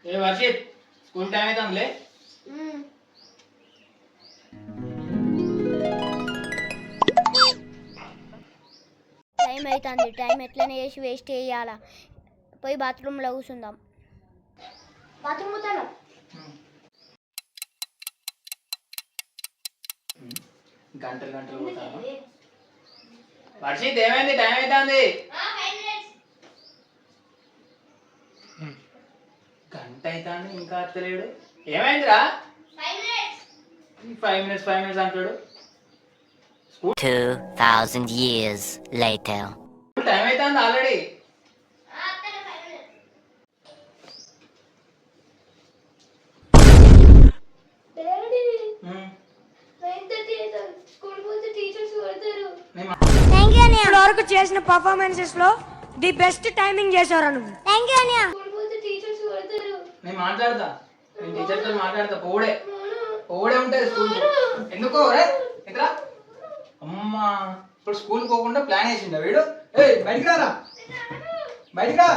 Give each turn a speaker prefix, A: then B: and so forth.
A: ఏ Varshith school time అవుతుందిలే.
B: Time అవుతుంది. Time ఎట్లనే చేసి వేస్ట్ చేయాలా. పోయి బాత్రూంలో కూర్చుందాం. బాత్రూమ్ పోతాను.
A: గంటలు గంటలు పోతాను. వర్షిత్ ఏమైంది? టైం అవుతుంది. గంట అవుతాను ఇంకా అత్తలేడు. ఏమైందిరా? 5 minutes అంటాడు.
C: 2000 years later.
A: టైం అవుతుంది ఆల్రెడీ.
D: ఇప్పటి వరకు చేసిన పర్ఫార్మెన్సెస్ లో ది బెస్ట్ టైమింగ్ చేశారు నువ్వు.
A: నేను మాట్లాడతా, నేను టీచర్తో మాట్లాడతా. పోడే ఉంటుంది స్కూల్. ఎందుకో ఇతరా అమ్మా ఇప్పుడు స్కూల్ పోకుండా ప్లాన్ వేసిందా వీడు? బయటికి రారా, బయటికి రా.